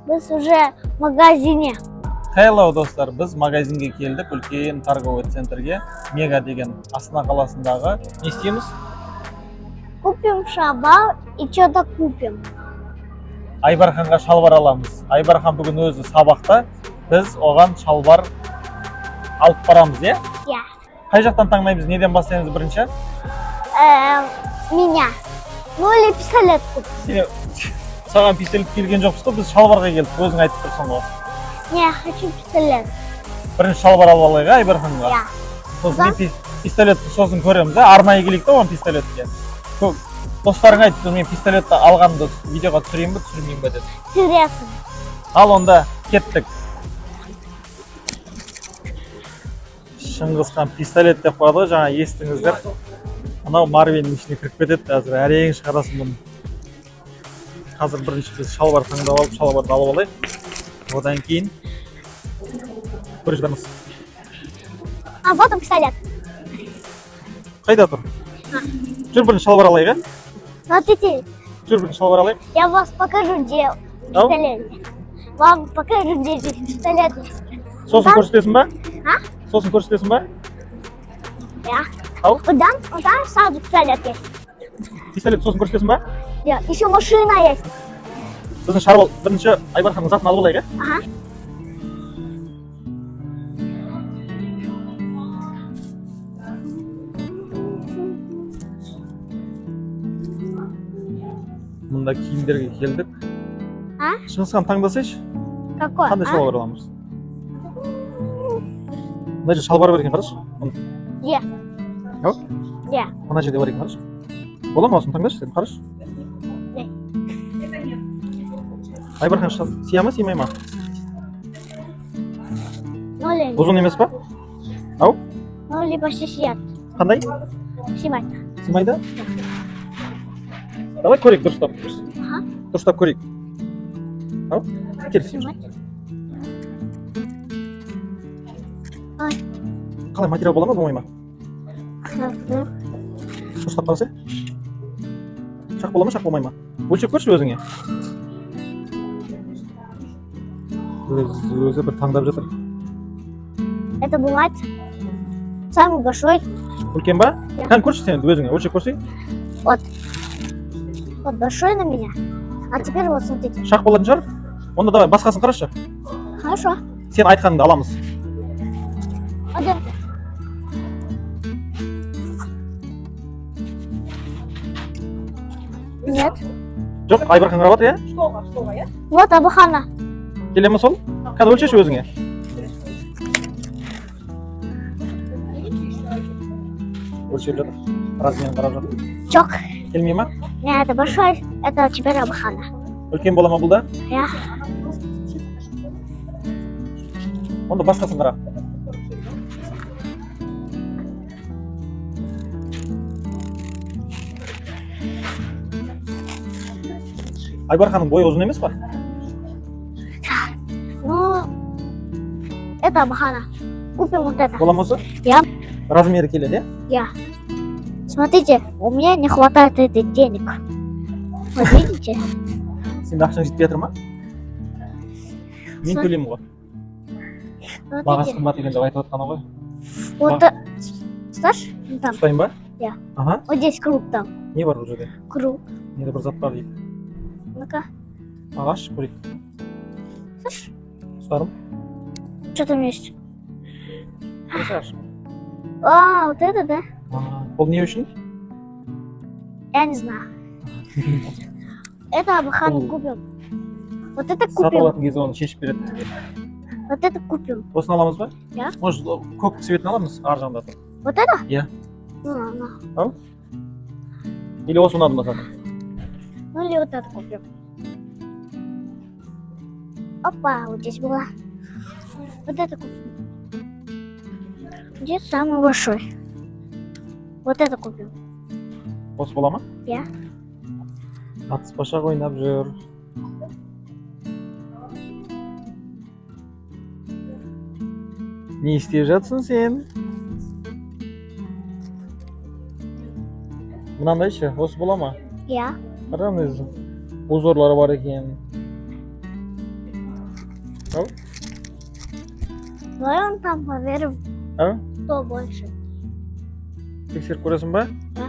Biz уже в магазине. Hello достар, біз магазинге келдік, үлкен торговый центрге, Мега деген Астана қаласындағы. Не істейміз? Купим шалбар и что-то купим. Айбарханға шалбар аламыз. Айбархан бүгін өзі сабақта, біз оған шалбар алып барамыз, е? Я. Қай жақтан таңдаймыз, неден бастаймыз бірінші? Меня. Ну или пистолет купим. Саған пистолет келген жоқпыз ғой, біз шалбарға келдік, өзің айтып тұрсың ғой. Не, я хочу пистолет. Бірінші шалбар алып алайық, Айбарханға. Я. Сосын пистолетті сосын көреміз, арнайы келейік та оған пистолетке. Достарың айтты, мен пистолетті алғанды видеоға түсірейін бе, түсірмейін бе деді. Түсіресің. Ал онда кеттік. Шыңғысхан пистолет деп қойды, жаңа естіңіздер. Анау Марвеннің ішіне кіріп кетеді, әзір әрең шығарасын бұны. Қазір бірінші біз шалбар таңдап алып, шалбарды алып алайық. Одан кейін көріп жатырмыз. А вот он пистолет. Қайда тұр? Жүр бірінші шалбар алайық, е? Смотрите, Жүр бірінші шалбар алайық. я вас покажу, где пистолет. Вам покажу, где здесь пистолет есть. Сосын көрсетесің ба? А? Сосын көрсетесің ба? Я. Ау? Удан сразу пистолет есть. Пистолет сосын көрсетесің ба? Я. Еще машина есть. Біздің шарбал бірінші Айбарханның затын алып алайық, е? Ага. Мұнда киімдерге келдік. А? Шыңғысхан таңдасайшы. Какой? Қандай шалбар аламыз? Мына жерде шалбар бар екен, қарашы. Где? Ау? Где? Мына жерде бар екен, қарашы. Бола ма осыны таңдашы, сен қарашы. Айбархан сия ма, симай ма? Ну или Ұзын емес па? Ау? ну или почти сидят. Қандай? Снимать. Симайды? Давай көрейік, дұрыстап. Ага. Дұрыстап көрейік. Ау? Кел. Снимать. Ой. Қалай, материал бола ма, болмай ма? Дұрыстап қарасай. Шақ бола ма, шақ болмай ма? Өлшеп көрші өзіңе. Өзі бір таңдап жатыр. Это бывает самый большой. Үлкен ба? Қан көрші сен өзіңе, өлшеп көрсей. Вот. Вот большой на меня. А теперь вот смотрите. Шақ болатын шығар. Онда давай басқасын қарашы. Хорошо. Сен айтқаныңды аламыз. Один. Нет. Жоқ, Айбархан қарап отыр, е? Вот Абухана. Келе ме сол? Қазір өлшеші өзіңе. Өлшеп жатыр. Размерін қарап жатыр. Чок. Келмей ма? Нет, это большой. Это теперь Абухана. Үлкен бола ма бұл да? Я. Онда басқасын қара. Айбарханның бойы ұзын емес па? Ну, это Абухана. Купим вот это. Бола ма осы? Я. Размері келеді, е? Я. Смотрите, у меня не хватает этих денег. Вот видите? Сенде ақшаң жетпей жатыр ма? Мен төлеймін ғой. Бағасы Смотрите. қымбат екен деп айтып отқаны ғой. Вот слышь, там. Ұстайын ба? Я. Аха. Вот здесь круг там. Не бар бұл жерде? Круг. Неде бір зат бар дейді. Ну-ка. Ағаш, көрейік. Слышь, Ұстарым. что там есть? Ағаш. А, вот это, да? Бұл не үшін? Я не знаю. Это Абухану О. купим. Вот это Сатып купим. алатын кезде оны шешіп береді. Вот это купим. Осыны аламыз ба? Я. Может, көк цветін аламыз, ар жағында тұр. Вот это? Я. Ну, ладно. Ау? Или осы ұнады ма саған? Ну или вот это купим. Опа, вот здесь была. Вот это купим. Где самый большой? Вот это купим. Осы бола ма? Я. Атыспашақ ойнап жүр. Не істеп жатсың сен? Мынандай ше, осы бола ма? Я. Қара өзі. Узорлары бар екен. Ау? Давай он там проверим, Ау? кто больше. Тексеріп көресің ба? Да.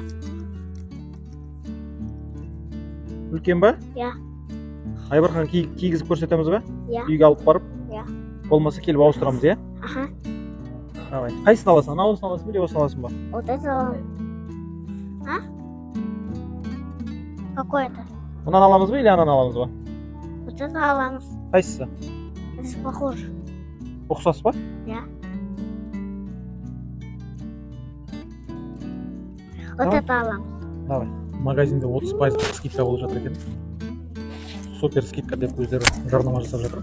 Үлкен ба? Я. Айбархан кигізіп көрсетеміз ба? Я. Үйге алып барып? Я. Болмаса келіп ауыстырамыз, иә? Ага. Давай. Қайсысын аласың? Анауысын аласың ба, осыны аласың ба? Вот это. А? Какой это? Мынаны аламыз ба, или ананы аламыз ба? Вот это аламыз. Қайсысы? Это похоже. Ұқсас ба? Я. Вот Давай. это аламыз. Давай. Магазинде 30% скидка болып жатыр екен. Супер скидка деп өздері жарнама жасап жатыр.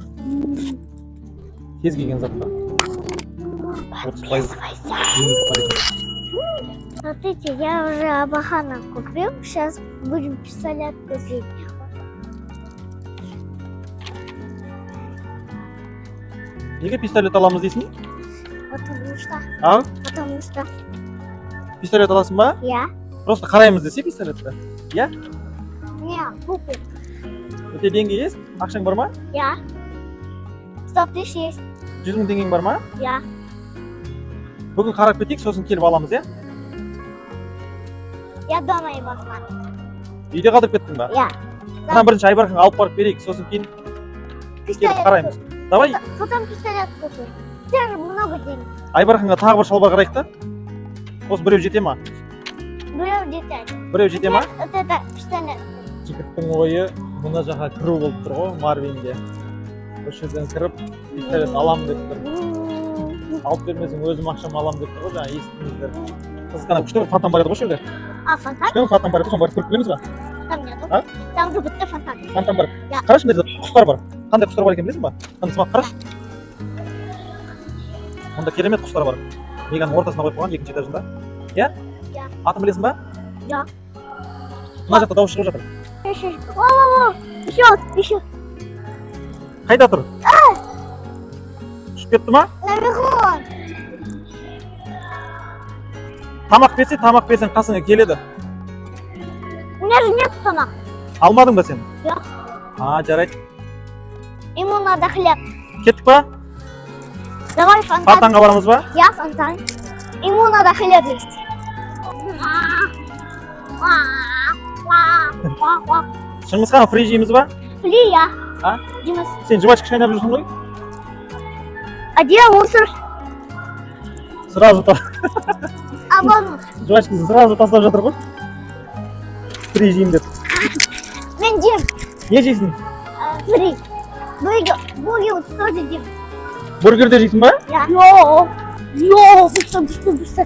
Кез келген затқа 30% жеңілдік бар екен. Смотрите, я уже Абахана купил. Сейчас будем пистолет купить. Неге пистолет аламыз дейсің? Потому что. А? Потому что. Пистолет аласың ба? Я. Просто қараймыз десе пистолетті. Я? Не, купил. У тебя деньги есть? Ақшаң бар ма? Я. 100 тысяч есть. 100 000 теңгең бар ма? Я. Бүгін қарап кетейік, сосын келіп аламыз, иә? Я дома и Бахман. Үйде қалдырып кеттің ба? Я. Мына бірінші Айбарханға алып барып берейік, сосын кейін келіп қараймыз. Давай Потом пистолет купил. Тебе же много денег. Айбарханға тағы бір шалбар қарайық та. Осы біреу жете ма? Берем детей. Біреу жете ма? Вот это пистолет. Жігіттің ойы мына жаққа кіру болып тұр ғой, Марвинге. Осы жерден кіріп, пистолет аламын деп тұр. Алып бермесең өзім ақшам аламын деп тұр ғой, жаңа естіңіздер. Қыз қана күшті бір фонтан бар еді ғой жерде. А, фонтан? Күшті бір фонтан бар еді, соны барып көріп келеміз ба? Там нету. А? Там же будто фонтан. Фонтан бар. Я. Қарашы, мына жерде құстар бар. Қандай құстар бар екен білесің ба? Қандай сымақ, қарашы. Онда керемет құстар бар. Меганың ортасына қойып қойған, екінші этажында. Иә? Я. Атын білесің ба? Я. Мына жақта дауыс шығып жатыр. Еще. Қайда тұр? Ұшып кетті ма? Наверху. Тамақ берсең қасыңа келеді. У меня же нет фонтана. Алмадың ба сен? Жоқ. А, жарайды. Ему надо хлеб. Кеттік па? Давай фонтан. Фонтанға барамыз ба? Я фонтан. Ему надо хлеб есть. Шыңғысхан, фри жейміз ба? Фли я. А? Димас. Сен жвачка шайнап жүрсің ғой? А где мусор? Сразу А вон. жвачкасын сразу тастап жатыр ғой. Фри жеймін деп. Мен Дим. Не жейсің? Фри. Бургер тоже Дим. Бургер де жейсің ба? Я. Йо, быстро.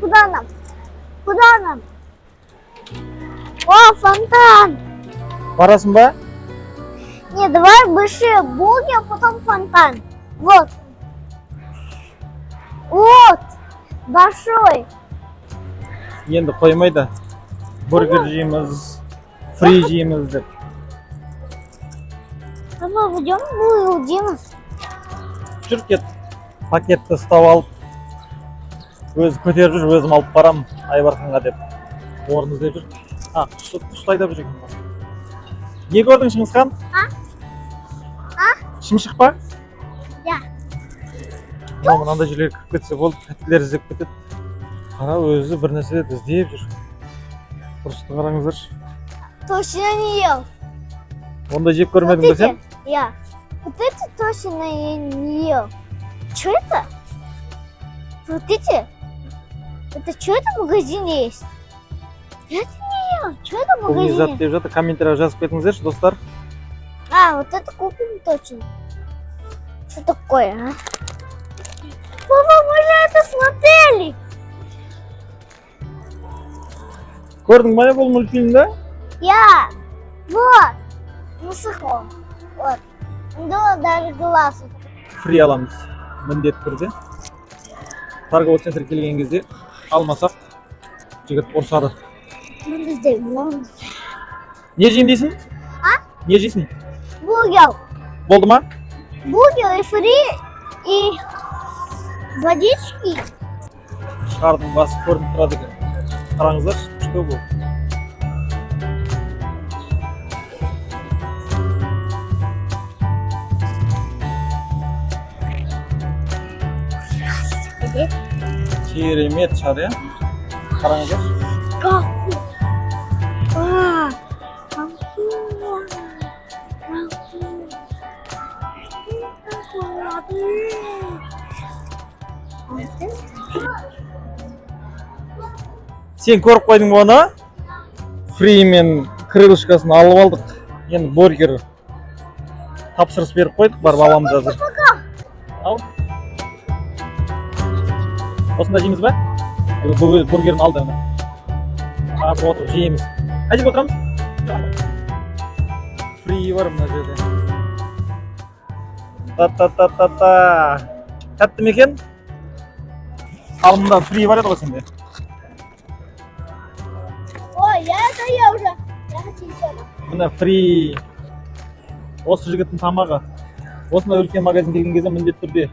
Куда нам? О, фонтан. Барасың ба? Не, давай большие бургер, потом фонтан. Вот. Большой. Енді қоймайды. Бургер жейміз, фри жейміз деп. Давай пойдем бургер, Дима. Жүр кет. Пакетті ұстап алып, өзі көтеріп жүр, өзім алып барам Айбарханға деп. Орын іздеп жүр. Құсты айдап жүр екен. Не көрдің Шыңғысхан? Шымшық па? Я. Мынандай жерлерге кіріп кетсе болды, тәттілер іздеп кетеді. Қара, өзі бір нәрселерді іздеп жүр. Дұрысты қараңыздаршы. Точно не ел. Онда жеп көрмедің бе сен? Я. Вот эти точно я не ел. Что это? Смотрите. Это что это в магазине есть? Я это не ел. Что это в Бұл не зат магазине? деп жатыр, комментарияға жазып кетіңіздерші, достар. А, вот это купим точно. Что такое, а? Папа, мы же это смотрели. Көрдің ба бұл мультфильмді? Я. Вот. Высохло. Вот. Да, даже глаз. Фри аламыз, міндетті түрде. Торговый центр келген кезде алмасақ, жігіт ұрсады. Не жеймін дейсің? Не жейсің? Бургер. Болды ма? Бургер и фри, и водички. Шығардың басы көрініп тұрады екен. Қараңыздар, күшті бұл. Керемет шығар, иә? Қараңыздар. Сен көріп қойдың ба оны? Фри мен крылышкасын алып алдық. Енді бургер тапсырыс беріп қойдық, барып аламыз қазір. Ал. Осында жейміз ба? Бургерін алды. Қазір отырып жейміз. Қай жерге отырамыз? Фри бар мына жерде. Та-та-та-та-та. Тәтті ме екен? Алымда фри бар еді ғой сенде. Ой, я уже. Я хочу еще. Мына фри. Осы жігіттің тамағы. Осындай үлкен магазин келген кезде міндетті түрде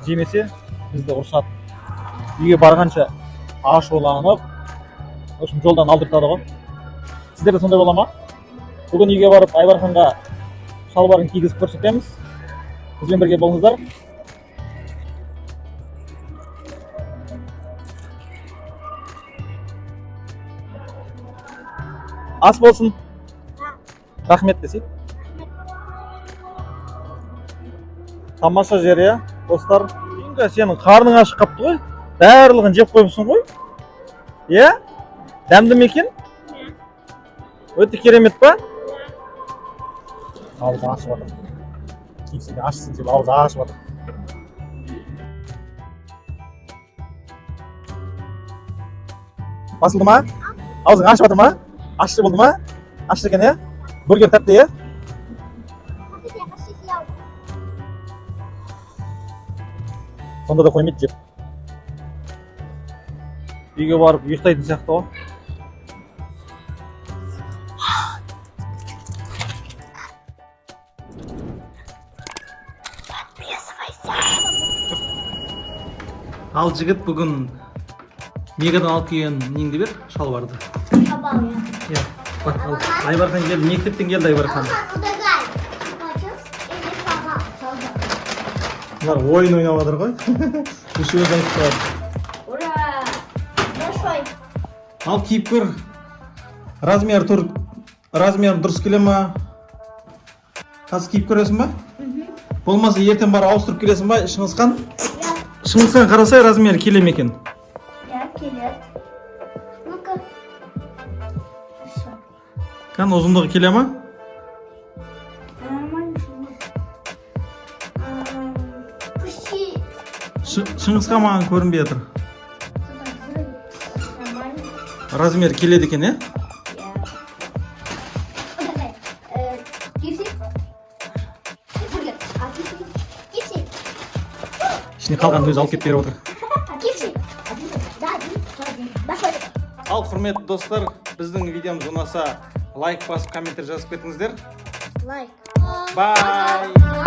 жемесе бізді ұрсады. Үйге барғанша ашуланып, в общем, жолдан алдыртады ғой. Сіздерде сондай бола ма? Бүгін үйге барып Айбарханға шалбарын кигізіп көрсетеміз. Бізбен бірге болыңыздар. Ас болсын. Рахмет десей. Тамаша жер, иә, достар. Инга, сенің қарның ашып қапты ғой. Барлығын жеп қойыпсың ғой. Иә? Дәмді ме екен? Өте керемет па? Ауызы ашып отыр. Кейсінде ашсын деп ауызы ашып отыр. Басылды ма? Аузың ашып отыр ма? Ашты болды ма? Ашты екен, иә? Бургер тәтті, иә? Сонда да қоймайды жеп. Үйге барып ұйықтайтын сияқты ғой. Ал жігіт бүгін Мегадан алып келген неңді бер, шалбарды. Иә, бak al. Aybarхан келді, мектептен келді Айбархан. Бұлар ойын ойнап жатыр ғой. Үшеуі айтып тұрады. Ура! Большой. Ал киіп көр. Размер дұрыс келе ма? Қазір киіп көресің ба? Болмаса ертең бар ауыстырып келесің ба? Шыңғысхан? Шыңғысхан қарасай размер келе ме екен? Я келет. Ну-ка. Қан ұзындығы келе ма? Шыңғысқа маған көрінбей жатыр. Размер келеді екен, е? Ішіне қалған өзі алып кетіп беріп отыр. Ал құрметті достар, біздің видеомыз ұнаса лайк басып, комментарий жазып кетіңіздер. Лайк. Бай!